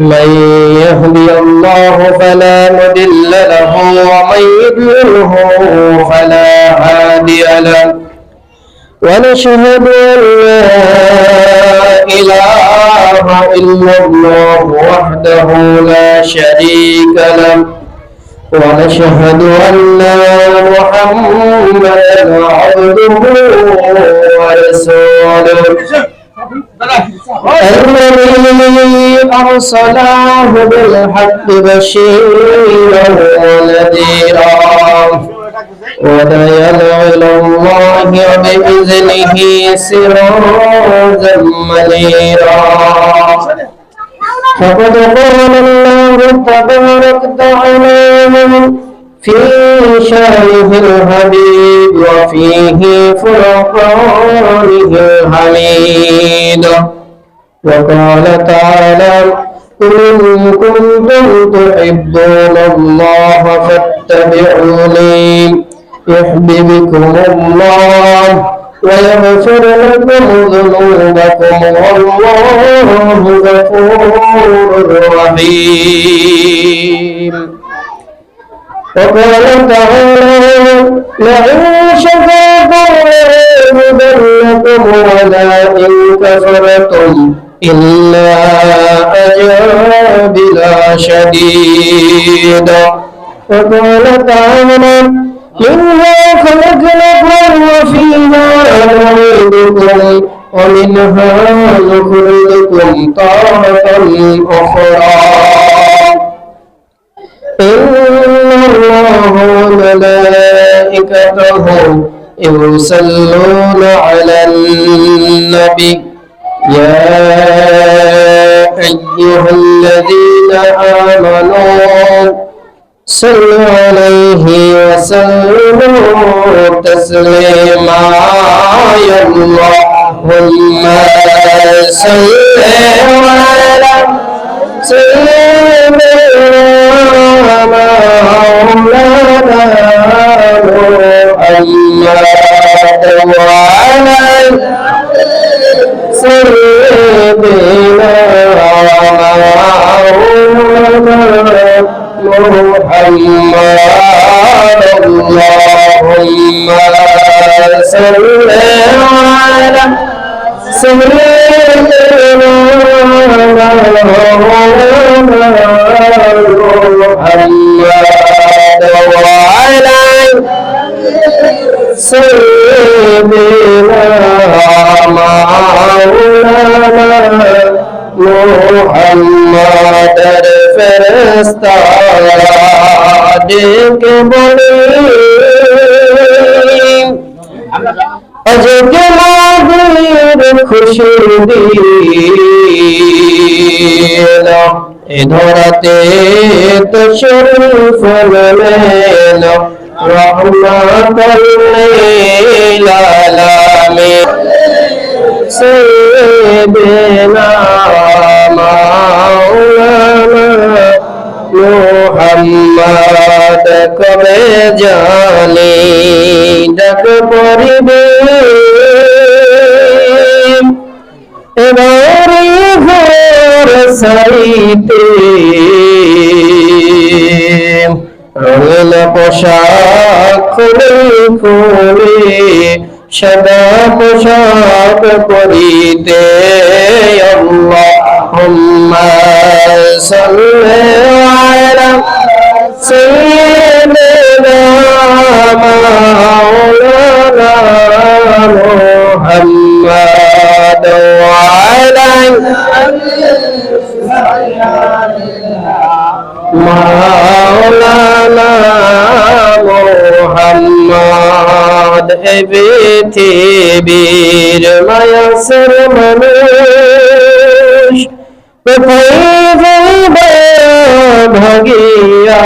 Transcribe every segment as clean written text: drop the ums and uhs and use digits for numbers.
من يهدي الله فلا مضل له ومن يضلله فلا هادي له ونشهد أن لا إله إلا الله وحده لا شريك له ونشهد أن محمدا عبده ورسوله الذي أرسله بالحق بشيرا ونذيرا وداعيا إلى الله بإذنه سراجا منيرا فقد قال الله تبارك وتعالى في شانه الحبيب وفيه فرقانه الحميد وقال تعالى إن كنتم تحبون الله فاتبعوني يحببكم الله ويغفر لكم ذنوبكم والله غفور رحيم وقال تعالى لئن شكرتم لأزيدنكم ولئن كفرتم إن عذابي شديد وقال تعالى منها خلقناكم وفيها نعيدكم ومنها نخرجكم تارة أخرى إن الله وملائكته يصلون على النبي يا أيها الذين آمنوا صلوا عليه وسلموا تسليما يا اللهم صل على سيدنا مولانا محمد وعلى سيدنا محمد اللهم صل على سيدنا محمد وعلى سيدنا مولانا محمد فرستاد کے بولے اجگ مادر خوشی دینا ادھرتے تشریف لینا رحمت للعالمین سیدنا مولانا محمد کبے جانی ڈک پڑبے এবারে ঘর সাইতে রঙিন পোশাক খুলে খুলে সাদা পোশাক পরিতে আল্লাহুম্মা সাল্লি আলা সাইয়্যিদিনা মাওলানা মুহাম্মদ ওয়া আলা মাওলানা মুহাম্মদ পৃথিবীর মায়াসের মানুষ কোথায় যাইবে ভাগিয়া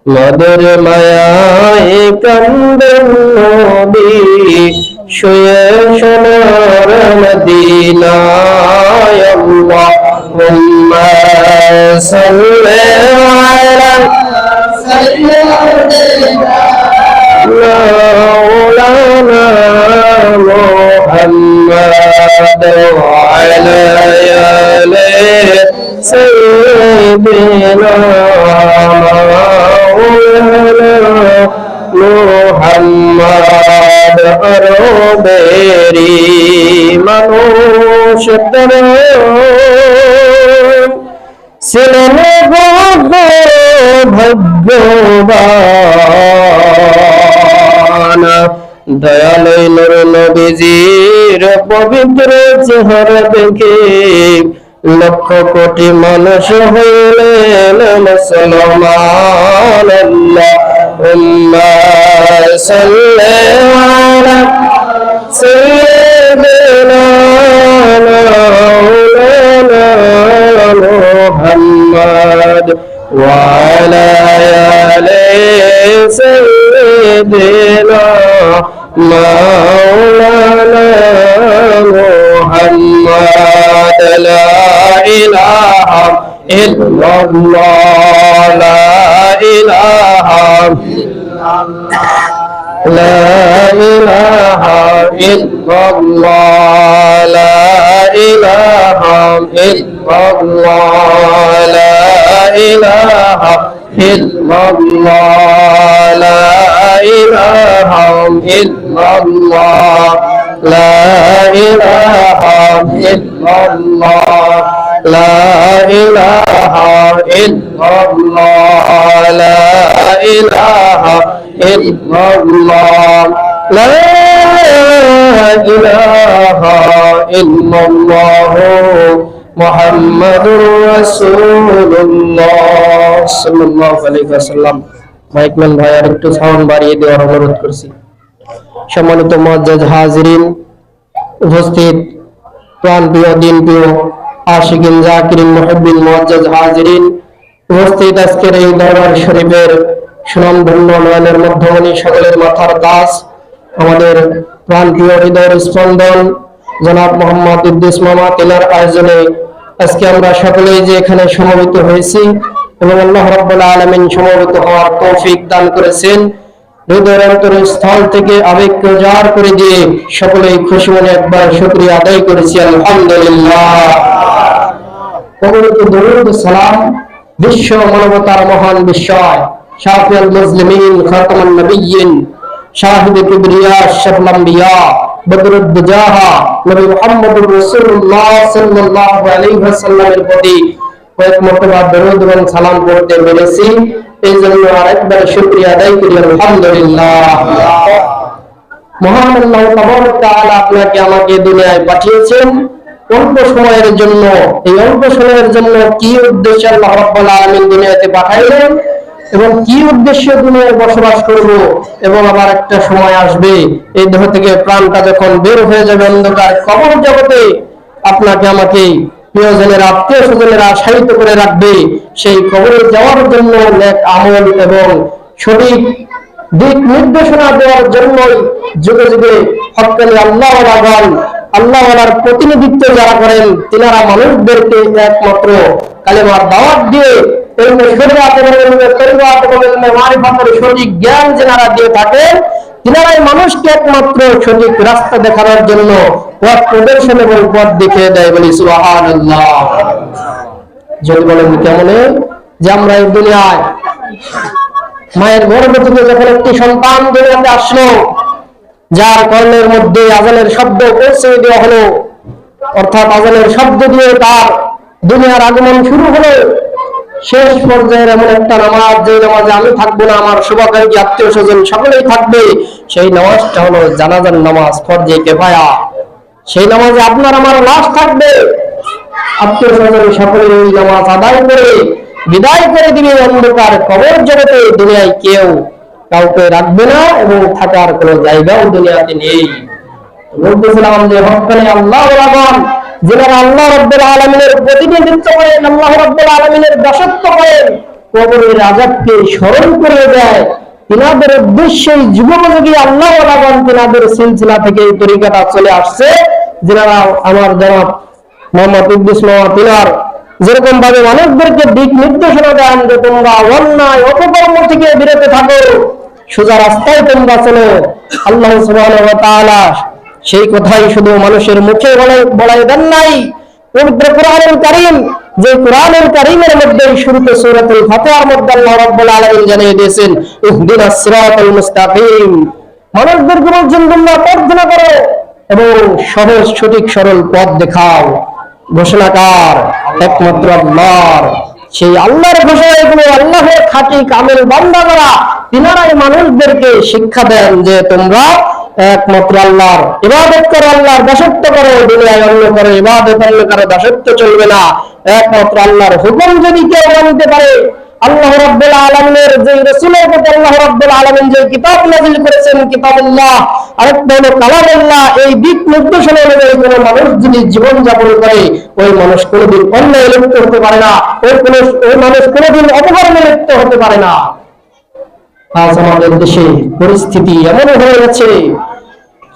মধুর মায়ায় কান্দেন নবী শুয়ে সোনার মদিনায় আল্লাহুম্মা সাল্লি আলা সাইয়্যিদিনা مولانا محمد وعلى سيدنا مولانا محمد أربيري মানুষ ছিলেন ভাগ্যবান দয়ালু নূর নবীজির পবিত্র চেহারা দেখে লক্ষ কোটি মানুষ হইলেন মুসলমান আল্লাহুম্মা সাল্লি আলা সাইয়্যিদিনা মাওলানা মুহাম্মদ ওয়া আলা আলি সাইয়্যিদিনা মাওলানা মুহাম্মদ লা ইলাহা ইল্লাল্লাহ লা ইলাহা لا إله إلا الله لا إله إلا الله لا إله إلا الله لا إله إلا الله لا إله إلا الله لا إله إلا الله لا إله إلا الله لا إله إلا الله محمد رسول الله صلى الله عليه وسلم মাইকম্যান ভাইয়ার একটু সাউন্ড বাড়িয়ে দেওয়ার অনুরোধ করছি। সম্মানিত মুআজ্জাজ হাজিরিন, উপস্থিত প্রাণপ্রিয় দিনপ্রিয় আশিকিন জাকিরিন মুহিব্বিন মুআজ্জাজ হাজিরিন, উপস্থিত আজকের এই দরবার শরীফের সুনামধন্য নয়নের মধ্যমণি, সকলের মাথার তাজ, আমাদের প্রাণপ্রিয় হৃদয়ের স্পন্দন জনাব মোহাম্মদ ইদ্রিস মামা তেলার আয়োজনে আজকে আমরা সকলেই যে এখানে সমবেত হয়েছি এবং আল্লাহ রাব্বুল আলামিন সমবেত হওয়ার তৌফিক দান করেছেন, হৃদয়ের অন্তরস্থল থেকে আবেগকে উজাড় করে দিয়ে সকলেই খুশি মনে একবার শুকরিয়া আদায় করেছি আলহামদুলিল্লাহ। পবিত্র দরুদ সালাম বিশ্ব মানবতার মহান বিস্ময় শাফিউল মুসলিমিন খাতামুন নবিয়্যিন শাহিদে কিবরিয়া শাফল আম্বিয়া বদরুদ্দুজাহা নবী মুহাম্মদুর রাসূলুল্লাহ সাল্লাল্লাহু আলাইহি ওয়াসাল্লামের প্রতি কয়েক মর্তবা দরুদ এবং সালাম পড়তে পেরেছি, এই জন্য আরেকবার শুকরিয়া আদায় করি আলহামদুলিল্লাহ। মহান আল্লাহ তাবারক তাআলা আপনাকে আমাকে দুনিয়ায় পাঠিয়েছেন অল্প সময়ের জন্য। এই অল্প সময়ের জন্য কি উদ্দেশ্যে আল্লাহ রাব্বুল আলামিন দুনিয়াতে পাঠাইলেন এবং কি উদ্দেশ্যে দুনিয়ায় বসবাস করব, এবং আবার একটা সময় আসবে এই দেহ থেকে প্রাণটা যখন বের হয়ে যাবে অন্ধকার কবর জগতে, আপনাকে আমাকে প্রিয়জনের আত্মীয় স্বজনেরা আশায়িত করে রাখবে। সেই কবরে যাওয়ার জন্য নেক আমল এবং সঠিক দিক নির্দেশনা দেওয়ার জন্যই যুগে যুগে হক্কানি আল্লাহওয়ালাগণ, আল্লাহওয়ালার প্রতিনিধিত্ব যারা করেন, তিনারা মানুষদেরকে একমাত্র কালেমার দাওয়াত দিয়ে সঠিক জ্ঞান যারা দিয়ে থাকেন, তিনারাই মানুষকে একমাত্র সঠিক রাস্তা দেখানোর জন্য পথ প্রদর্শন এবং পথ দেখিয়ে দেয়। বলি সুবহানাল্লাহ। যদি বলেন কেমনে যে আমরা এই দুনিয়ায় মায়ের গর্ভ থেকে যখন একটি সন্তান দুনিয়াতে আসলো, যার কর্ণের মধ্যে আজানের শব্দ পৌঁছে দেওয়া হলো, অর্থাৎ আজানের শব্দ দিয়ে তার দুনিয়ার আগমন শুরু হলো, শেষ পর্যায়ের এমন একটা নামাজ, যে নামাজে আমি থাকবো না, আমার শুভাকাঙ্ক্ষী আত্মীয় স্বজন সকলেই থাকবে, সেই নামাজটা হলো জানাজার নামাজ, ফরজে কিফায়া। সেই নামাজে আপনার আমার লাশ থাকবে, আত্মীয় স্বজন সকলে এই নামাজ আদায় করে বিদায় করে দিবে অন্ধকার কবর জগতে। দুনিয়ায় কেউ কাউকে রাখবে না এবং থাকার কোনো জায়গাও দুনিয়াতে নেই। বলতেছিলাম যে হক্কানি আল্লাহওয়ালাগণ, যারা আল্লাহ রাব্বুল আলামিনের প্রতিনিধিত্ব করেন, আল্লাহ রাব্বুল আলামিনের দাসত্ব করেন, কবরের আযাবকে স্মরণ করে দেয়, তিনাদের উদ্দেশ্যে যুগোপযোগী আল্লাহওয়ালাগণ তিনাদের সিলসিলা থেকে এই তরিকাটা চলে আসছে। যারা আমার জনাব মোহাম্মদ ইদ্রিস মামা তিনার যেরকম ভাবে মানুষদেরকে দিক নির্দেশনা দেন যে তোমরা অন্যায় অপকর্ম থেকে বিরত থাকো, সোজা রাস্তায় তোমরা চলো, আল্লাহ সুবহানাহু ওয়া তাআলা সেই কথাই শুধু মানুষের মুখে বলাই দেন নাই, পবিত্র কোরআনুল কারীম, যে কোরআনুল কারীমের মধ্যে শুরুতে সূরাতুল ফাতিহার মধ্যে আল্লাহ রাব্বুল আলামিন জানিয়ে দিয়েছেন ইহদিনাস সিরাতাল মুস্তাকিম, মানুষদেরকে বলছেন তোমরা প্রার্থনা করো এবং সহজ সঠিক সরল পথ দেখাও। ঘোষণাকার একমাত্র আল্লাহর, সেই আল্লাহর ঘোষণা এগুলো আল্লাহর খাঁটি কামেল বান্দারা তিনারাই মানুষদেরকে শিক্ষা দেন যে তোমরা একমাত্র আল্লাহর ইবাদত করো, আল্লাহর দাসত্ব করো, দুনিয়ায় অন্য করো ইবাদত, অন্য করো দাসত্ব চলবে না। একমাত্র আল্লাহর হুকুম যদি কেউ মানতে পারে, আল্লাহ রাব্বুল আলামিনের যে রাসূলের প্রতি আল্লাহ রাব্বুল আলামিন যে কিতাব নাযিল করেছেন কিতাবুল্লাহ, আরেকটা হলো কালামুল্লাহ, এই দিক নির্দেশন অনুযায়ী কোন মানুষ যদি জীবন যাপন করে ওই মানুষ কোনোদিন অন্যায় লিপ্ত হতে পারে না, ওই মানুষ কোনোদিন অপকর্মে লিপ্ত হতে পারে না। আজ আমাদের দেশে পরিস্থিতি এমন হয়ে গেছে,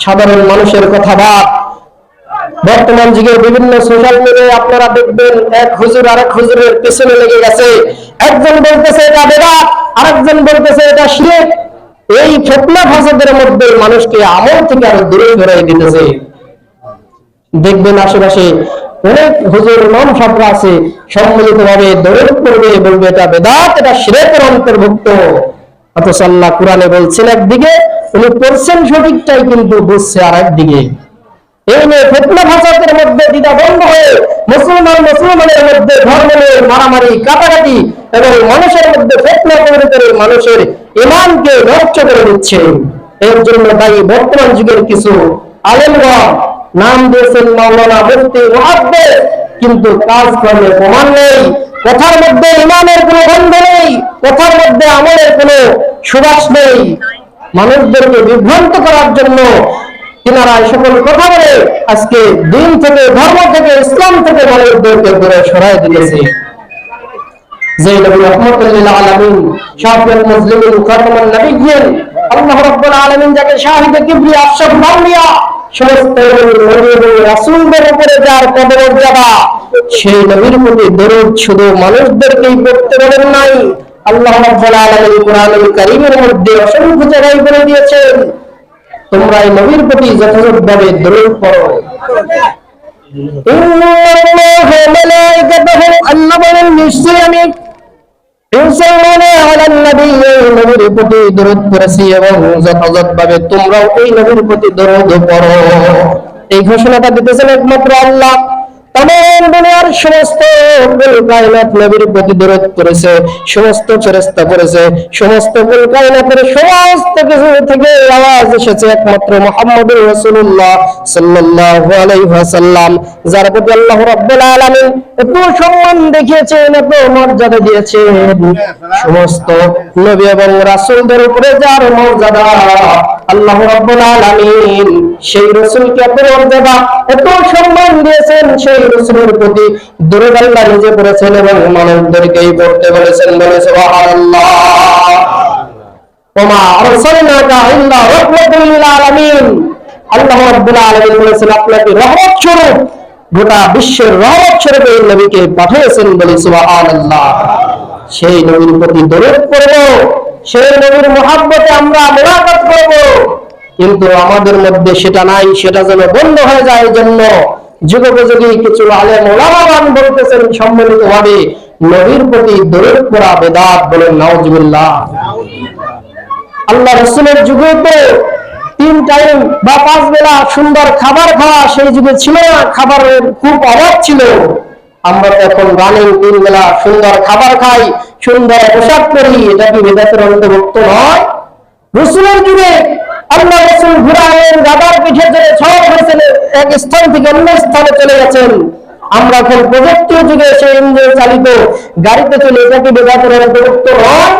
সাধারণ মানুষের কথা বাদ, বর্তমান যুগে বিভিন্ন সোশ্যাল মিডিয়ায় আপনারা দেখবেন এক হুজুর আরেক হুজুরের পেছনে লেগে গেছে, একজন বলতেছে এটা বেদাত, আরেকজন বলতেছে এটা শিরক। এই ফিতনা ফাসাদের মধ্যে মানুষকে আমল থেকে আরো দূরে সরাই দিতেছে। দেখবেন আশেপাশে অনেক হুজুর ইমাম সাহেবরা আছে, সম্মিলিতভাবে দৌড় করবে, বলবে এটা বেদাত, এটা শিরকের অন্তর্ভুক্ত। অথচ আল্লাহ কোরআনে বলছেন একদিকে, উনি পড়ছেন সঠিকটাই কিন্তু বুঝছে আর একদিকে। এই নিয়ে ফিতনা ফাসাদের মধ্যে দ্বিধা বন্ধ হয়ে মুসলমানের মধ্যে ধর্ম নিয়ে মারামারি কাটাকাটি এবং মানুষের মধ্যে ফিতনা তৈরি করে মানুষের ঈমানকে নষ্ট করে দিচ্ছে। এর জন্য দায়ী বর্তমান যুগের কিছু আলেমগণ, নাম দিয়েছেন মাওলানা, মুফতি, মুহাদ্দিস, কিন্তু কাজ কর্মে প্রমাণ নেই। কথার মধ্যে ঈমানের কোনো গন্ধ নেই, কথার মধ্যে আমলের কোনো সুবাস নেই। মানুষদেরকে বিভ্রান্ত করার জন্য তিনারা এই সকল কথা বলে আজকে দিন থেকে, ধর্ম থেকে, ইসলাম থেকে মানুষদেরকে দূরে সরাই দিয়েছে। যে নবী রাহমাতুল লিল আলামিন, শাফিউল মুসলিমিন, খাতামুন নবিয়্যিন, আল্লাহ রাব্বুল আলামিন যাকে শাহিদে কিবরিয়া, আশরাফুল আউলিয়া, সমস্ত নবী এবং রাসূলদের উপরে যার পদমর্যাদা, সেই নবীর প্রতি দরুদ শুধু মানুষদেরকেই পড়তে বলেন নাই, আল্লাহ রাব্বুল আলামিন কোরআনুল কারীমের মধ্যে অসংখ্য জায়গায় বলে দিয়েছেন তোমরা এই নবীর প্রতি যথাযথভাবে দরুদ পড়ো। ইন্নাল্লাহা মালাইকাতাহু, আল্লাহ বলেন নিশ্চয়ই আমি ইউসাল্লুনা আলান নবী, এই নবীর প্রতি দরুদ পড়েছি এবং যথাযথভাবে তোমরাও এই নবীর প্রতি দরুদ পড়ো। এই ঘোষণাটা দিতেছেন একমাত্র আল্লাহ। तमाम दुनियार समस्त कुल कायनात नबीर प्रति दरूद पड़ेছে, समस्त ফেরেশতা পড়েছে, সমস্ত কুল কায়নাতের সমস্ত কিছু থেকে আওয়াজ এসেছে একমাত্র মুহাম্মদুর রাসূলুল্লাহ সাল্লাল্লাহু আলাইহি ওয়াসাল্লাম, যার প্রতি আল্লাহ রাব্বুল আলামিন এত সম্মান দেখিয়েছেন, এত মর্যাদা দিয়েছেন। সমস্ত নবী এবং রাসূলদের উপরে যার মর্যাদা, আল্লাহ রাব্বুল আলামিন সেই রাসূলকে এত মর্যাদা, এত সম্মান দিয়েছেন। সেই রাসূলের প্রতি দরুদ আল্লাহ নিজে পড়েছেন এবং মানুষদেরকেই পড়তে বলেছেন। বলে সুবহানাল্লাহ। ওমা আরসালনাকা ইল্লা রাহমাতাল লিল আলামিন, আল্লাহ রাব্বুল আলামিন বলেছেন আপনাকে রহমত স্বরূপ, গোটা বিশ্বের রহমত স্বরূপ এই নবীকে পাঠিয়েছেন। বলে সুবহানাল্লাহ। সেই নবীর প্রতি দরুদ পড়ব, সেই নবীর মহব্বতে আমরা মুলাকাত করব, কিন্তু আমাদের মধ্যে সেটা নাই, সেটা যেন বন্ধ হয়ে যায়। এই জন্য যুগোপযোগী কিছু আলেম ওলামাগণ বলতেছেন সম্মিলিতভাবে নবীর প্রতি দরুদ পড়া বেদাত। বলেন নাউজুবিল্লাহ। আল্লাহ রাসূলের যুগে তো 3 টাইম বা 5 বেলা সুন্দর খাবার খাওয়া সেই যুগে ছিল না, খাবারের খুব অভাব ছিল। আমরা তো এখন রানিং 3 বেলা সুন্দর খাবার খাই, সুন্দর পোশাক পরি, এটা কি বেদাতের অন্তর্ভুক্ত নয়? রাসূলের যুগে আল্লাহ রাসূল ঘোড়ার গাধার পিঠে চড়ে সব হয়েছেন, এক স্থান থেকে অন্য স্থানে চলে গেছেন। আমরা এখন প্রযুক্তির যুগে এসে ইঞ্জিন চালিত গাড়িতে চলে, এটা কি বেদাতের অন্তর্ভুক্ত নয়?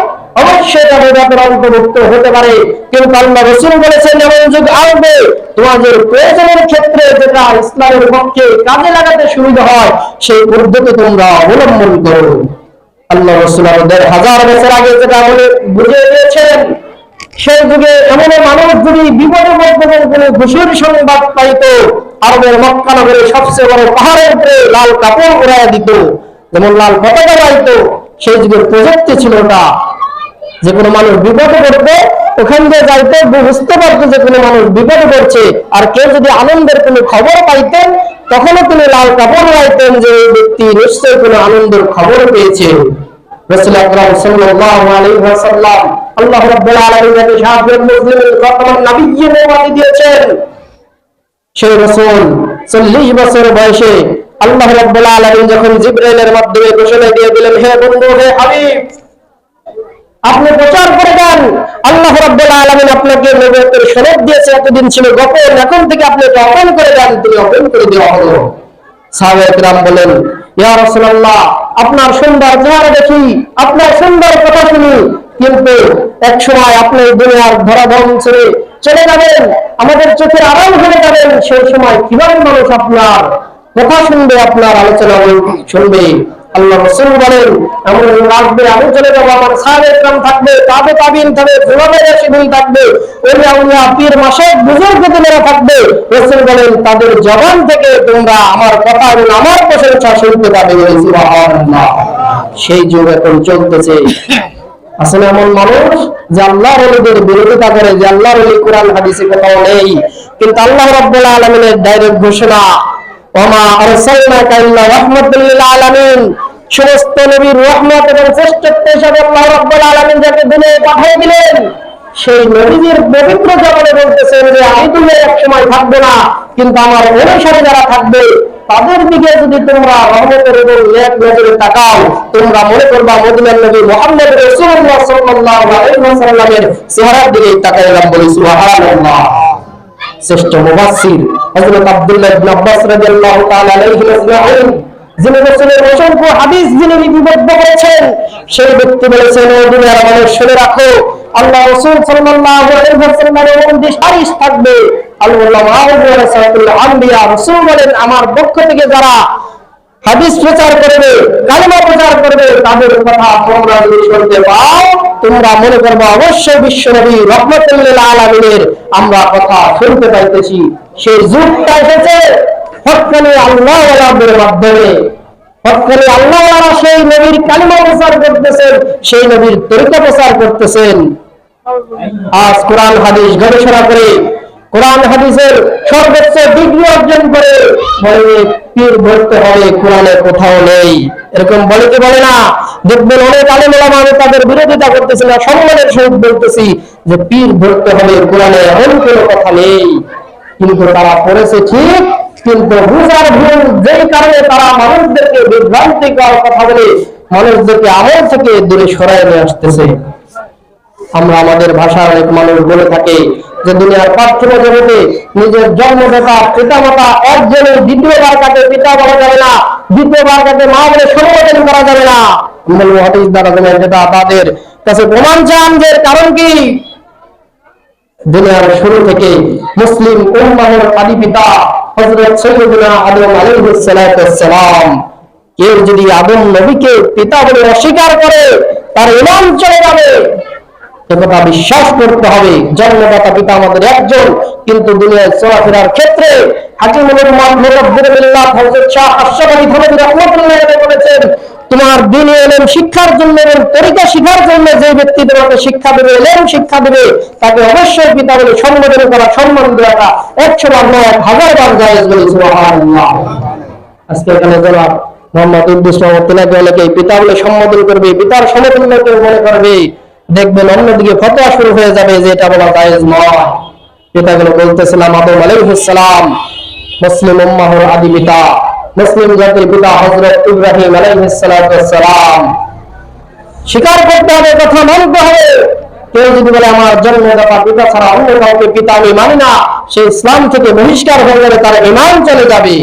অবশ্যই এটা বেদাতের অন্তর্ভুক্ত হতে পারে, কিন্তু আল্লাহ রাসূল বলেছেন এমন যুগ আসবে তোমাদের প্রয়োজনের ক্ষেত্রে যেটা ইসলামের পক্ষে কাজে লাগাতে সুবিধা হয় সেই পদ্ধতি তোমরা অবলম্বন করো। আল্লাহ রাসূল 1000 বছর আগে যেটা বলে বুঝিয়ে দিয়েছেন, সেই যুগে এমন মানুষ যদি বিপদে পড়তেন, কোনো খুশির সংবাদ পাইত, আরবের মক্কা নগরে সবচেয়ে বড় পাহাড়ের উপরে লাল কাপড় উড়াইয়া দিত, যেমন লাল পতাকা পাইত। সেই যুগের প্রযুক্তি ছিল ওটা, যে কোনো মানুষ বিপদে পড়তে ওখান দিয়ে যাইতে বুঝতে পারতো যে কোনো মানুষ বিপদে পড়ছে। আর কেউ যদি আনন্দের কোনো খবর পাইতেন তখনও তিনি লাল কাপড় লাইতেন যে এই ব্যক্তি নিশ্চয়ই কোনো আনন্দের খবর পেয়েছে। রাসূল আকরাম সাল্লাল্লাহু আলাইহি ওয়াসাল্লাম আল্লাহ রাব্বুল আলামিন যাকে শাফিউল মুসলিমিন খতমান নবিয়্যিন উপাধি দিয়েছেন, সেই রাসূল 40 বছর বয়সে আল্লাহ রাব্বুল আলামিন যখন জিবরাইলের মাধ্যমে ঘোষণা দিয়ে দিলেন, হে বন্ধু, হে হাবিব, আপনি প্রচার করে দেন, আল্লাহ রাব্বুল আলামিন আপনাকে নবুয়তের সনদ দিয়েছে, এতদিন ছিল গোপন, এখন থেকে আপনি এটা ওপেন করে দেন। তিনি ওপেন করে দেওয়া হলো। সাহাবায়ে কেরাম বলেন, ইয়া রাসূলুল্লাহ, আপনার সুন্দর চেহারা দেখি, আপনার সুন্দর কথা শুনি, কিন্তু এক সময় আপনি দুনিয়ার ধরাধাম ছেড়ে চলে যাবেন, আমাদের চোখের আড়াল হয়ে যাবেন, সেই সময় কিভাবে মানুষ আপনার কথা শুনবে, আপনার আলোচনা শুনবে? আল্লাহ রাসূল বলেন, এমন আসবে, আমি চলে যাবো, আমার সাহাবায়ে কেরাম থাকবে, তাবে তাবিন থাকবে, জুলামায়ে রাশিদিন থাকবে, ওলিয়া উলিয়া পীর মাশায়েখ বুজুর্গদেরা থাকবে। রাসূল বলেন, তাদের জবান থেকে তোমরা আমার কথা এবং আমার প্রশংসা শুনতে পাবে। সুবহানাল্লাহ। সেই যুগ এখন চলতেছে। আসলে এমন মানুষ যে আল্লাহর ওলিদের বিরোধিতা করে, যে আল্লাহর ওলি কোরআন হাদিসে কোথাও নেই, কিন্তু আল্লাহ রাব্বুল আলামিনের ডাইরেক্ট ঘোষণা, ওমা আরসালনাকা ইল্লা রাহমাতাল লিল আলামিন, সমস্ত নবীর রহমত এবং শ্রেষ্ঠত্ব হিসেবে আল্লাহ রাব্বুল আলামিন যাকে দুনিয়ায় পাঠিয়ে দিলেন, সেই নবীর পবিত্র জবানে বলতেছেন যে আমি দুনিয়ায় এক সময় থাকবো না, কিন্তু আমার অনুসারী যারা থাকবে তাদের দিকে যদি তোমরা রহমতের এবং নেক নজরে তাকাও, তোমরা মনে করবা মদিনার নবী মুহাম্মদ রাসূলুল্লাহ সাল্লাল্লাহু আলাইহি ওয়াসাল্লামের চেহারার দিকে তাকাইলাম। বলি সুবহানাল্লাহ। শ্রেষ্ঠ মুফাসসির হযরত আব্দুল্লাহ ইবনে আব্বাস রাদিয়াল্লাহু তাআলা আলাইহি আজমাইন, যিনি রাসূলের অসংখ্য হাদিস যিনি লিপিবদ্ধ করেছেন, সেই ব্যক্তি বলেছেন, ও দুনিয়ার মানুষ শুনে রাখো, আল্লাহ রাসূল সাল্লাল্লাহু আলাইহি ওয়াসাল্লামের 29 হাদিস থাকবে। আল্লাহ ওয়ারাসাতুল আম্বিয়া, রাসূল বলেন, আমার পক্ষ থেকে যারা হাদিস প্রচার করবে, কালিমা প্রচার করবে, তাদের কথা তোমরা যদি শুনতে পাও, তোমরা মনে করবে অবশ্যই বিশ্বনবী রাহমাতুল লিল আলামিনের আমরা কথা শুনতে পাইতেছি। সেই যুগটা এসেছে হক্কানি আল্লাহ ওয়ালাদের মাধ্যমে। হক্কানি আল্লাহ ওয়ালা সেই নবীর কালিমা প্রচার করতেছেন, সেই নবীর তরিকা প্রচার করতেছেন। আজ কোরআন হাদিস গবেষণা করে, কোরআন হাদিসের সর্বোচ্চ ডিগ্রি অর্জন করে বলে পীর ধরতে হবে, কোরআনে কোথাও নেই, এরকম বলে কি বলে না? দেখবেন অনেক আলেম ওলামা, আমি তাদের বিরোধিতা করতেছি না, সম্মানের সহিত বলতেছি যে পীর ধরতে হবে, কোরআনে এমন কোনো কথা নেই। কিন্তু তারা পড়েছে ঠিক, কিন্তু বুঝার ভুল, যেই কারণে তারা মানুষদেরকে বিভ্রান্তিকর কথা বলে মানুষদেরকে আমল থেকে দূরে সরায় নিয়ে আসতেছে। আমরা আমাদের ভাষার অনেক মানুষ বলে থাকে যে দুনিয়ার পার্থিব জগতে নিজের জন্মদাতা পিতামাতা একজনের দ্বিতীয়বার কাছে পিতা বলা যাবে না, দ্বিতীয়বার কাছে মা বলে সম্বোধন করা যাবে না। হাদিস দ্বারা যেটা তাদের কাছে প্রমাণ চান, যে কারণ কি? দুনিয়ার শুরু থেকে মুসলিম উম্মাহর আদি পিতা হযরত সাইয়্যিদুনা আদম আলাইহিস সালাতু ওয়াস সালাম, কেউ যদি আদম নবীকে পিতা বলে অস্বীকার করে তার ঈমান চলে যাবে। কথা বিশ্বাস করতে হবে, জন্মদাতা পিতা আমাদের একজন, কিন্তু দুনিয়ায় চলাফেরার ক্ষেত্রে হাকিমুল উম্মাহ মুরাব্বিউল মিল্লাত হযরত শাহ আশরাফ আলী থানভী রাহমাতুল্লাহ আলাইহি বলেছেন, তোমার দ্বীনি ইলম শিক্ষার জন্য এবং তরিকা শিখার জন্য যে ব্যক্তি তোমাকে শিক্ষা দেবে, ইলম শিক্ষা দেবে, তাকে অবশ্যই পিতা বলে সম্বোধন করা, সম্মান দেওয়াটা 100 বার নয় 1000 বার জায়েজ। বলি সুবহানাল্লাহ। আজকে এখানে জনাব মোহাম্মদ ইদ্রিস মাহমুদ তিনাকে অনেকে পিতা বলে সম্বোধন করবে, পিতার সমতুল্য কেউ মনে করবে, দেখবেন অন্যদিকে ফতোয়া শুরু হয়ে যাবে যে এটা বলা জায়েজ নয়। পিতাগুলো বলতেছিলাম আদম আলাইহিস সালাম মুসলিম উম্মাহর আদি পিতা, মুসলিম জাতির পিতা হযরত ইব্রাহিম আলাইহিস সালাতু ওয়াস সালাম। স্বীকার করতে হবে, কথা মানতে হবে। কেউ যদি বলে আমার জন্মদাতা পিতা ছাড়া অন্য কাউকে পিতা আমি মানি না, সে ইসলাম থেকে বহিষ্কার হয়ে যাবে, তার ঈমান চলে যাবে।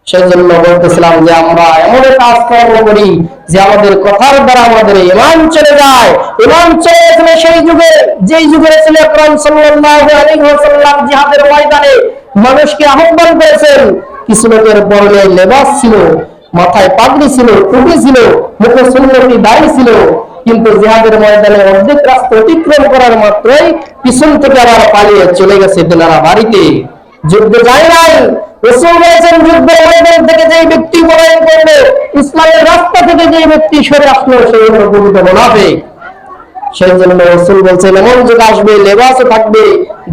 সেই জন্য বলতেছিলাম যে আমরা এমন কাজ কর্ম করি যে আমাদের কথার দ্বারা আমাদের ঈমান চলে যায়। ঈমান চলে গেছিল সেই যুগে, যেই যুগে রাসূল আকরাম সাল্লাল্লাহু আলাইহি ওয়াসাল্লাম জিহাদের ময়দানে মানুষকে আহ্বান করেছেন। কিছু লোকের পরনে লেবাস ছিল, মাথায় পাগড়ি ছিল, টুপি ছিল, মুখে সুন্নতি দাড়ি ছিল, কিন্তু জিহাদের ময়দানে অর্ধেক রাস্তা অতিক্রম করার মাত্রই পিছন থেকে আবার পালিয়ে চলে গেছে তেনারা বাড়িতে। যুদ্ধে যায় নাই। রাসূল বলেছেন যুদ্ধের ময়দান থেকে যে ব্যক্তি পলায়ন করবে, ইসলামের রাস্তা থেকে যে ব্যক্তি সরে আসলো, সে হলো প্রকৃত মুনাফিক। সেই জন্য রাসূল বলছেন এমন যুগ আসবে, লেবাসও থাকবে,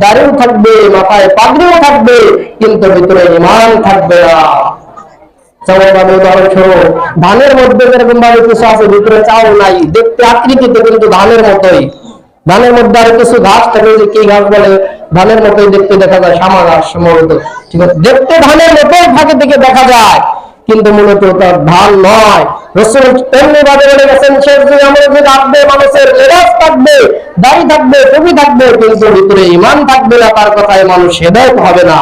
দাড়িও থাকবে, মাথায় পাগড়িও থাকবে, কিন্তু ভিতরে ঈমান থাকবে না। যেমনভাবে উদাহরণস্বরূপ ধানের মধ্যে যেরকম ভাবে কিছু আছে, ভিতরে চাউল নাই, দেখতে আকৃতিতে কিন্তু ধানের মতোই। ধানের মধ্যে আর কিছু ঘাস থাকে, যে কি ঘাস বলে, ধানের মতোই দেখতে দেখা যায়, শামা ঘাস সম্ভবত, ঠিক আছে, দেখতে ধানের মতোই থাকে থেকে দেখা যায়, কিন্তু মূলত তার ধান নয়। রাসূল তেমনি ভাবে বলে গেছেন শেষ যুগে এমন যুগ আসবে, মানুষের লেবাস থাকবে, দাড়ি থাকবে, টুপি থাকবে, কিন্তু ভিতরে ঈমান থাকবে না, তার কথায় মানুষ হেদায়েত হবে না।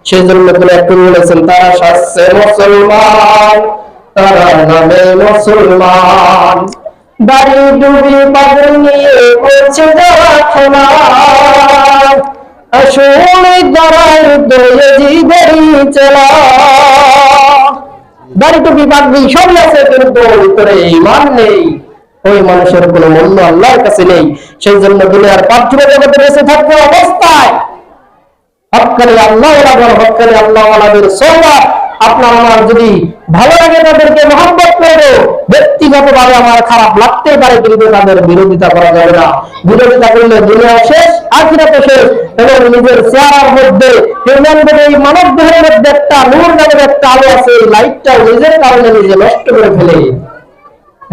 সেই জন্য বলে একটু বলেছেন, তারা শাস্ত্রে মুসলমান, তারা নামে মুসলমান, দাড়ি টুপি পাগড়ি নিয়ে করছে যারা খেলা, আসলে দাঁড়ায় দোয়ে জীবনী চলা। দাড়ি টুপি পাগড়ি সবই আছে, কিন্তু ভিতরে ঈমান নেই, ওই মানুষের কোনো মূল্য আল্লাহর কাছে নেই। সেই জন্য দুনিয়ার পার্থিব জগতে বেঁচে থাকতে অবস্থায় হক্কানি আল্লাহওয়ালা, হক্কানি আল্লাহওয়ালাদের সোহবত আপনার আমার যদি ভালো লাগে, তাদেরকে মহব্বত করবো। ব্যক্তিগতভাবে আমার খারাপ লাগতে পারে, কিন্তু তাদের বিরোধিতা করা যাবে না। বিরোধিতা করলে দুনিয়া শেষ, আখিরাত শেষ। এবং নিজের চেহারার মধ্যে, এই মানব দেহের মধ্যে একটা নূর নামের একটা আলো আছে, এই লাইটটাও নিজের কারণে নিজে নষ্ট করে ফেলে।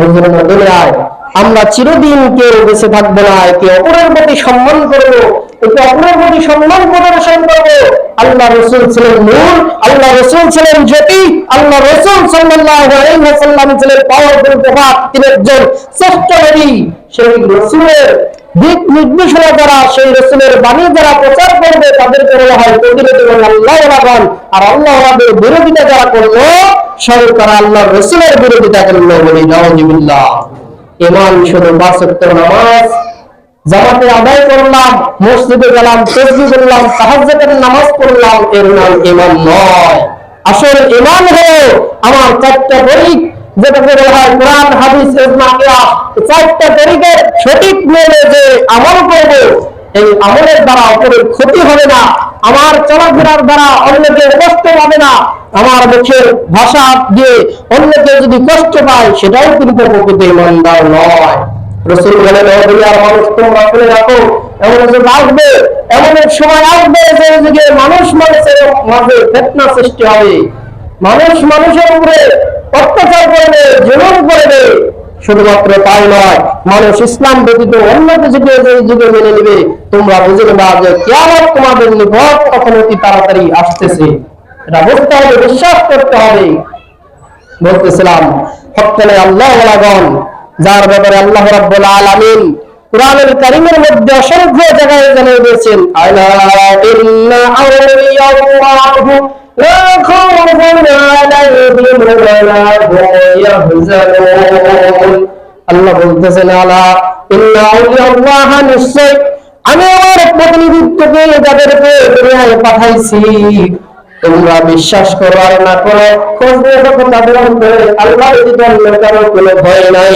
এই জন্য দুনিয়ায় আমরা চিরদিন কেউ বেঁচে থাকবো না, একে অপরের প্রতি সম্মান করবো, একে অপরের প্রতি সম্মান প্রদর্শন করবো। আল্লাহ রাসূল ছিলেন নূর, আল্লাহ রাসূল ছিলেন জ্যোতি, আল্লাহ রাসূল সাল্লাল্লাহু আলাইহি ওয়াসাল্লাম ছিলেন পাওয়ারফুল প্রভাব, তিনি একজন শ্রেষ্ঠ নবী। সেই রাসূলের দিক নির্দেশনা দ্বারা, সেই রাসূলের বাণী যারা প্রচার করবে, তাদেরকে বলা হয় প্রতিনিধি এবং আল্লাহওয়ালাগণ। আর আল্লাহওয়ালাদের বিরোধিতা যারা করলো, সরকার আল্লাহ রাসূলের বিরোধিতা করলো, বলি নাউযুবিল্লাহ। ঈমান শুধু 5 ওয়াক্ত নামাজ জামাতে আদায় করলাম, মসজিদে গেলাম, তাসবিহ করলাম, তাহাজ্জুদের নামাজ পড়লাম, এর নাম ঈমান নয়। আসল ঈমান হলো আমার 4টা তরিক, যেটাকে বলা হয় কোরআন, হাদিস, ইজমা, কিয়াস। 4টা তরিকের সঠিক মেনে যে আমল করব, এই আমলের দ্বারা অপরের ক্ষতি হবে না, আমার চলাফেরার দ্বারা অন্যকে কষ্ট পাবে না, আমার মুখের ভাষা দিয়ে অন্যকে যদি কষ্ট পায়, সেটাও কিন্তু প্রকৃত ঈমানদার নয়। রাসূল বলেন, ও দুনিয়ার মানুষ, তোমরা শুনে রাখো, এমন যুগ আসবে, এমন এক সময় আসবে, যে যুগে মানুষ মানুষের মাঝে ফিতনা সৃষ্টি হবে, মানুষ মানুষের উপরে অত্যাচার করবে, জুলুম করবে। শুধুমাত্র তাই নয়, মানুষ ইসলাম ব্যতীত অন্য কিছুকে যে যুগে মেনে নিবে, তোমরা বুঝে নেবা যে কিয়ামত তোমাদের নিকট কখন অতি তাড়াতাড়ি আসতেছে। এটা বুঝতে হবে, বিশ্বাস করতে হবে। বলতেছিলাম হক্কানি আল্লাহওয়ালাগণ, যার ব্যাপারে আল্লাহ রাব্বুল আলামিন কুরআনুল কারীমের মধ্যে অসংখ্য জায়গায় জানিয়ে দিয়েছেন, আলা ইন্না আউলিয়াল্লাহু লা খাউফুন আলাইহিম ওয়া লা হুম ইয়াহজানুন। আল্লাহ বলতেছেন, আলা ইন্না আউলিয়াল্লাহ, নিশ্চয় আমি আমার প্রতিনিধিত্বকে যাদেরকে দুনিয়ায় পাঠাইছি, তোমরা বিশ্বাস করো আর না করো, খোঁজ নিয়ে দেখো তাদের অন্তরে আল্লাহ ব্যতীত অন্য কারো কোনো ভয় নাই।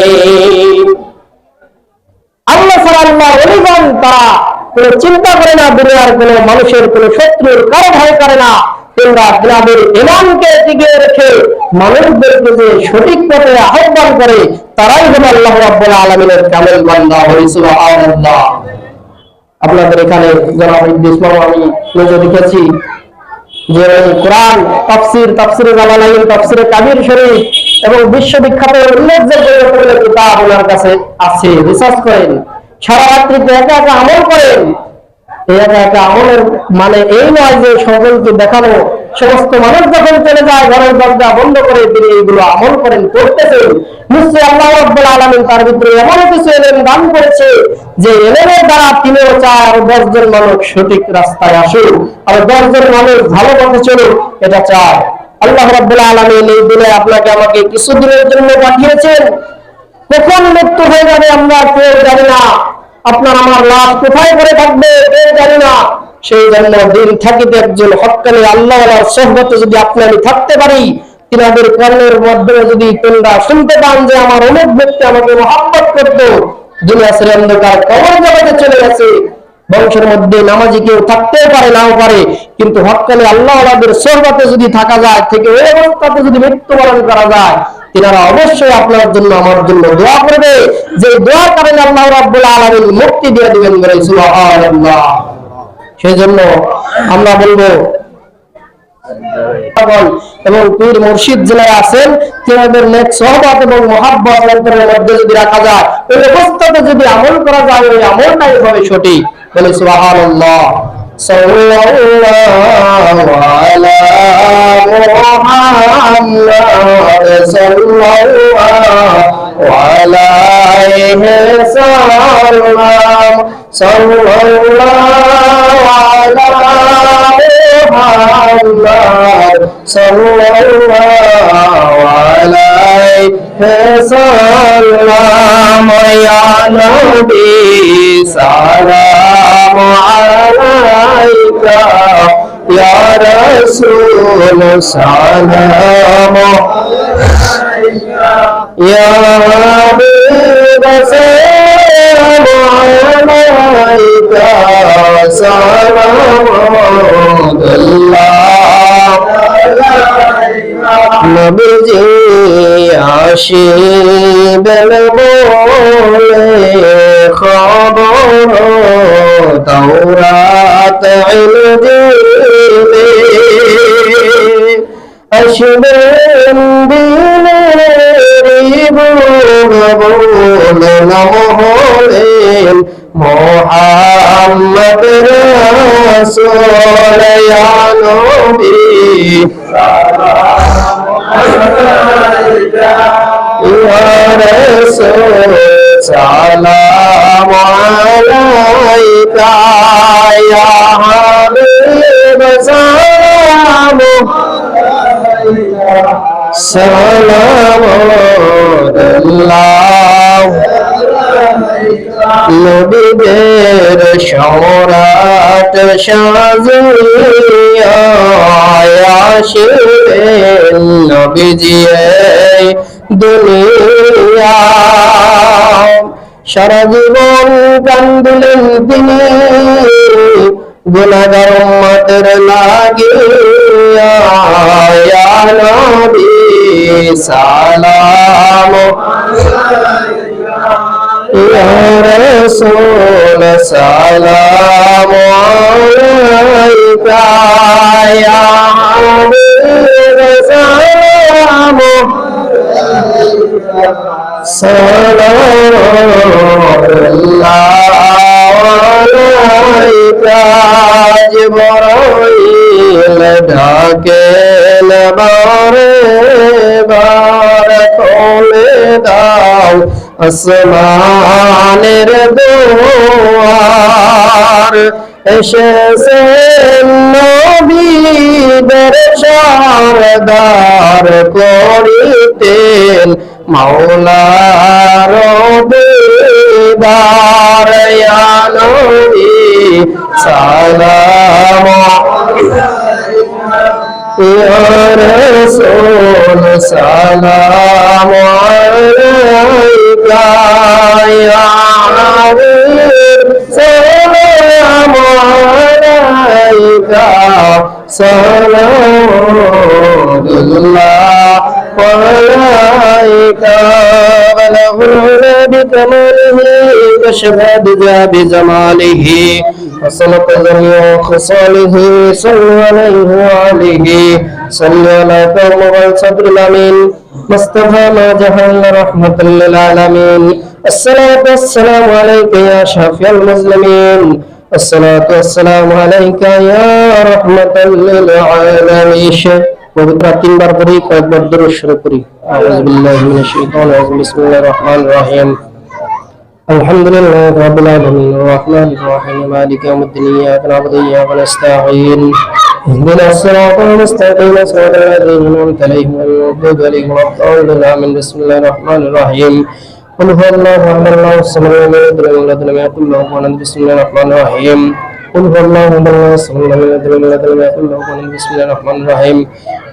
আল্লাহ ছাড়া আল্লাহ ওলিগণ, তারা কোনো চিন্তা করে না, দুনিয়ার কোনো মানুষের কোনো শত্রুর কারো ভয় করে না। তোমরা গ্রামের ঈমানকে টিকিয়ে রেখে মানুষদেরকে যে সঠিক পথে আহ্বান করে, তারাই হলো আল্লাহ রাব্বুল আলামিনের কামেল বান্দা। সুবহানাল্লাহ। আপনাদের এখানে জনাব ইদ্রিস মামা, আমি নিজে দেখেছি যে কোরআন তাফসিরে জালালাইন, তাফসিরে কাবির শরীফ এবং বিশ্ববিখ্যাত উল্লেখযোগ্য কিতাব ওনার কাছে আছে। রিসার্চ করেন, সারা রাত্রিতে একা একা আমল করেন। এই একা একা আমলের মানে এই নয় যে সকলকে দেখানো, সমস্ত মানুষ যখন চলে যায় ঘরের দরজা বন্ধ করে তিনি এইগুলো আমল করেন, করতেছেন। নিশ্চয়ই আল্লাহ রাব্বুল আলামিন তার ভিতরে এমন কিছু ইলম দান করেছে, যে ইলমের দ্বারা তিনিও চায় আর 10 জন মানুষ সঠিক রাস্তায় আসুক, আর 10 জন মানুষ ভালো পথে চলুক, এটা চায়। আল্লাহ রাব্বুল আলামিন এই দিনে আপনাকে আমাকে কিছুদিনের জন্য পাঠিয়েছেন। কখন মৃত্যু হয়ে যাবে আমরা কেউ জানি না, আপনার আমার লাশ কোথায় পড়ে থাকবে কেউ জানি না। সেই জন্য দিন থাকিতে একজন হক্কানি আল্লাহওয়ালার সোহবতে যদি আপনি আমি থাকতে পারি, তিনাদের কর্ণের মাধ্যমে যদি তোমরা শুনতে পান যে আমার অনেক ব্যক্তি আমাকে মহব্বত করতো, দুনিয়া ছেড়ে অন্ধকার কবর জগতে চলে গেছে, বংশের মধ্যে নামাজি কেউ থাকতেও পারে নাও পারে, কিন্তু হক্কানি আল্লাহওয়ালাদের সোহবতে যদি থাকা যায়, থেকে ওই অবস্থাতে যদি মৃত্যুবরণ করা যায়, তিনারা অবশ্যই আপনার জন্য আমার জন্য দোয়া করবে, যে দোয়া করেন আল্লাহ রাব্বুল আলামিন মুক্তি দিয়ে দিবেন। বলে সুবহানাল্লাহ। সেজন্য আমরা বলবো এবং পীর মুর্শিদ যারা আছেন তিনাদের নেক সহবত এবং মহব্বত অন্তরের মধ্যে যদি রাখা যায়, ওই অবস্থাতে যদি আমল করা যায়, ওই আমলটাই হবে সঠিক। বলে সুবহানাল্লাহ। সাল্লাল্লাহু আলা মুহাম্মাদ সাল্লাল্লাহু আলাইহি সাল্লাম সাল্লাল্লাহু আলা মুহাম্মাদ সাল্লাল্লাহু আলাইহি সাল্লাম। ইয়া নবী সালাম আলাইকা, ইয়া রাসূল সালাম আলাইকা, ইয়া হাবিব সালাম আলাইকা, সালামুল্লাহ নবীজি আসিবেন বলে খবর তাওরাত ইনজিলে, আসবেন দিনের বলে নাম হলেন মুহাম্মদ রাসূল। ইয়া নবী ইয়া রাসূল সালাম আলাইকা, ইয়া হাবিব সালাম আলাইকা, সালামুল্লাহ নবীদের সম্রাট সাজিয়া আসিবেন নবীজি এই দুনিয়া। সারা জীবন কান্দিলেন তিনি গুনাহগার উম্মতের লাগিয়া, ইয়া নবী সালাম ইয়া রাসূল সালাম আলাইকা, ইয়া হাবিব সালাম আলাইকা, সালামুল্লাহ আলাইকা। জিবরাইল ডাকেন বারে বার, খুলে দাও আসমানের দুয়ার, এসেছেন নবীদের সরদার করিতেন মাওলার দিদার। ইয়া নবী সালাম ইয়া রাসূল সালাম আলাইকা, ইয়া হাবিব সালাম আলাইকা, সালামুল্লাহ আলাইকা। বলহুনা বিকামালিহি কশফা বিজামালিহি وصلت جميع خصاله صلى عليه وآله صلى على قوم والصدر الأمين مصطفى ما جهل رحمة للعالمين. الصلاة والسلام عليك يا شافي المسلمين، الصلاة والسلام عليك يا رحمة للعالمين। পবিত্র তিনবার পড়ি, কয়েকবার দরুদ শরীফ পড়ি। আউযু বিল্লাহি মিনাশ শাইতানির রাজিম। বিসমিল্লাহির রহমানির রহিম। আলহামদুলিল্লাহি রাব্বিল আলামিন আর-রাহমানির রহিম মালিকি ইয়াউমিদ্দিন ইয়্যাকা না'বুদু ওয়া ইয়্যাকা নাস্তাঈন ইহদিনাস সিরাতাল মুস্তাকিম সিরাতাল লাযীনা আন'আমতা আলাইহিম গায়রিল মাগদূবি আলাইহিম ওয়ালাদ-দাল্লিন আমিন। বিসমিল্লাহির রহমানির রহিম। কুল হুয়াল্লাহু আহাদ আল্লাহুস সামাদ লাম ইয়ালিদ ওয়া লাম ইউলাদ ওয়া লাম ইয়াকুল লাহু কুফুওয়ান আহাদ। বিসমিল্লাহির রহমানির রহিম। قل هو الله احد الله الصمد لم يلد ولم يولد ولم يكن له كفوا أحد. بسم الله الرحمن الرحيم.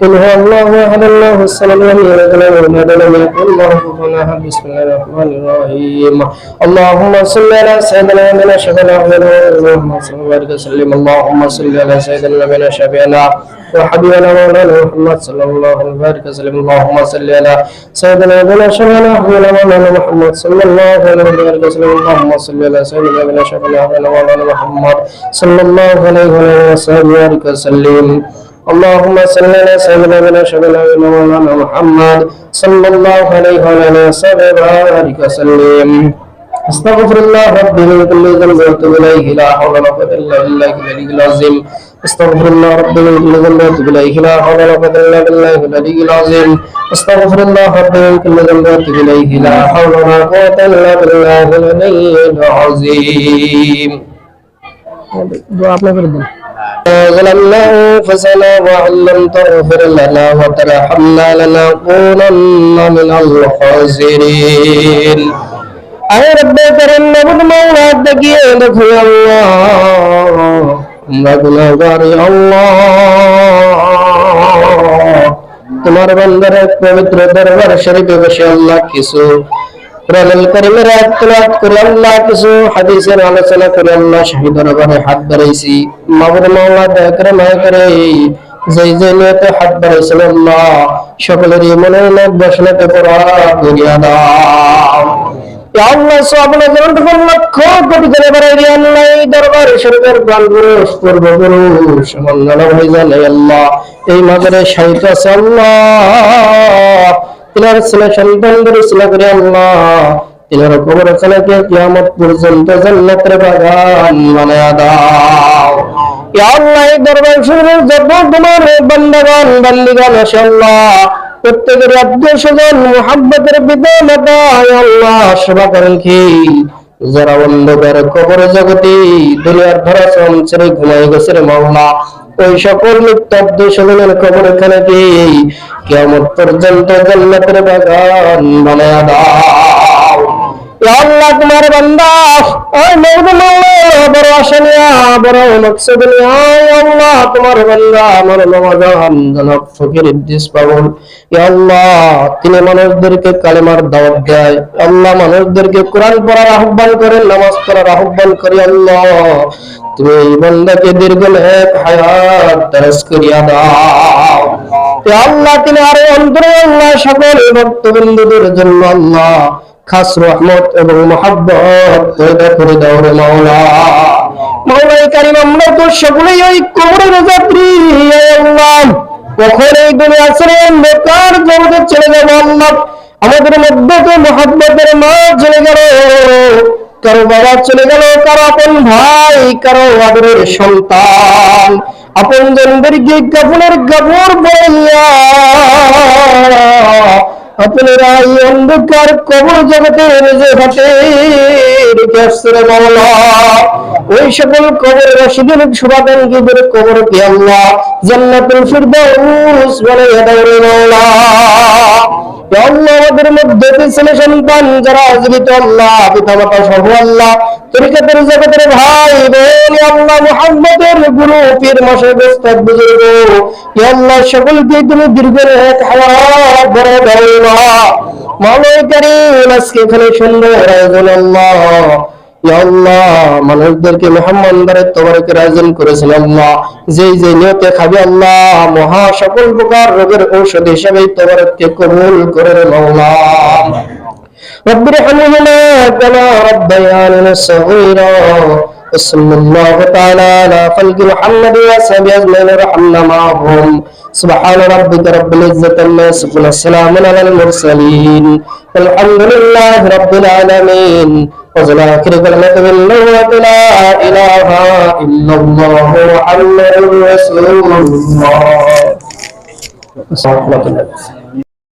قل هو الله احد الله الصمد لم يلد ولم يولد ولم يكن له كفوا أحد. بسم الله الرحمن الرحيم. اللهم صل على سيدنا نبينا شفيعنا اللهم صل وبارك وسلم. اللهم صل على سيدنا نبينا شفيعنا وحبيبنا مولانا محمد صلى الله عليه وسلم. اللهم صل على سيدنا نبينا شفيعنا وحبيبنا مولانا محمد صلى الله عليه وسلم. اللهم صل على سيدنا نبينا شفيعنا وحبيبنا مولانا محمد صلى الله عليه وسلم. اللهم صل على سيدنا نبينا شفيعنا وحبيبنا مولانا محمد صلى الله عليه وسلم. استغفر الله ربي من كل ذنب واتوب اليه لا حول ولا قوه الا بالله العلي العظيم. استغفر الله ربي من كل ذنب واتوب اليه لا حول ولا قوه الا بالله العلي العظيم. استغفر الله ربي من كل ذنب واتوب اليه لا حول ولا قوه الا بالله العلي العظيم. دعاء اپنا کر دیں. ظلمنا أنفسنا وإن لم تغفر لنا وترحمنا لنكونن من الخاسرين. আয় রব্বে করিম নবুদ মাওলা দেখিয়ে দেখো আল্লাহ আমরা গুনাহগার আল্লাহ তোমার বান্দার পবিত্র দরবার শরীফে বসে আল্লাহ কিছু কোরআনুল কারীমের আয়াত তেলাওয়াত করে আল্লাহ কিছু হাদিসের আলোচনা করে আল্লাহ শহীদ দরবারে হাত বাড়াইছি মাওলাদ মাওলা দয়া করে মায়া করে যেই যে নিয়তে হাত বাড়াইছেন আল্লাহ সকলেরই মনের মধ্যে বাসনাকে পুরা করিয়া দাও। আল্লাহ সবনে জীবন লক্ষ কোটি করে বাড়াই দিয়ে আল্লাহ এই দরবারে শরীফের প্রাণপুরুষ পূর্বপুরুষ মন্ডল হয়ে যান আল্লাহ এই মাজারে শাহিদ আছে আল্লাহ তিনার ছেলে সন্তানদের ছিল করে আল্লাহ তিনার কবর ছেলেকে কিয়ামত পর্যন্ত জান্নাতের বাগান বানায়া দাও। ইয়া আল্লাহ এই দরবার শরীফের যত তোমার বান্দাগণ বান্দিগণ আছে আল্লাহ প্রত্যেকের আত্মীয় স্বজন মুহাব্বতের পিতা মাতা আল্লাহ সেবা করেন কি যারা অন্ধকার কবর জগতে দুনিয়ার ধরাচরণ ছেড়ে ঘুমাই গেছে রে মাওলা ওই সকল মৃত্যু স্বজনের কবর এখানে কি কিয়ামত পর্যন্ত জান্নাতের বাগান বানায়া দাও। ইয়া আল্লাহ তোমার বান্দা ওই মওলা বড় আশা নিয়া বড় মাকসাদ নিয়া আল্লাহ তোমার বান্দা আমার নওয়াজান জনাব ফকির ইদ্রিস পাগল ইয়া আল্লাহ তিনি মানুষদেরকে কালেমার দাওয়াত দেয় আল্লাহ মানুষদেরকে কোরআন পড়ার আহ্বান করেন নামাজ পড়ার আহ্বান করে আল্লাহ তুমি এই বান্দাকে দীর্ঘ নেক হায়াত দারাজ করিয়া দাও। ইয়া আল্লাহ তিনি আরো অন্তরে আল্লাহ সকল ভক্তবৃন্দদের জন্য আল্লাহ খাস রহমত এবং মহব্বত পয়দা করে দাও রে মাওলা। মাওলাই কারীম আমরা তো সকলেই ওই কবরের যাত্রী আল্লাহ কখন এই দুনিয়া ছেড়ে বেকার জগতে চলে যাবো আল্লাহ আমাদের মধ্যে তো মহব্বতের মা চলে গেল কারো বাবা চলে গেল কারো আপন ভাই কারো আদরের সন্তান আপন জনদেরকে কাফনের কাপড় পরাইয়া আপনারা এই অন্ধকার কবর জগতে নিজে হাতে রেখে আসছে রে মাওলা ওই সকল কবরবাসীদের শুভাকাঙ্ক্ষীদের কবরকে আল্লাহ জান্নাতুল ফিরদাউস বানাইয়া দাও রে মাওলা। ইয়া আল্লাহ আমাদের মধ্যে ছেলে সন্তান যারা জীবিত আল্লাহ পিতা মাতা সহ আল্লাহ তরিকাতের জগতের ভাই বোন আল্লাহ মুহাম্মদের গুরু পীর মাশায়েখ উস্তাদ বুজুর্গ ইয়া আল্লাহ সকলকে তুমি দীর্ঘ নেক হায়াত বড় দাও মাওলাই কারীম আজকে এখানে সুন্দর আয়োজন আল্লাহ ইয়া আল্লাহ মানুষদেরকে মেহমানদারের তবরকের আয়োজন করেছেন আল্লাহ যেই যে নিয়তে খাবে আল্লাহ মহা সকল প্রকার রোগের ঔষধ হিসেবে তবরককে কবুল করে রে মাওলা। رب ارحمهما كما ربياني صغيرا وصلى الله تعالى على خلق محمد وصحبه اجمعين ورحمنا معهم سبحان ربك رب العزة عما يصفون السلام على المرسلين والحمد لله رب العالمين وصلى آخر كلمة بالله لا إله إلا الله محمد رسول الله.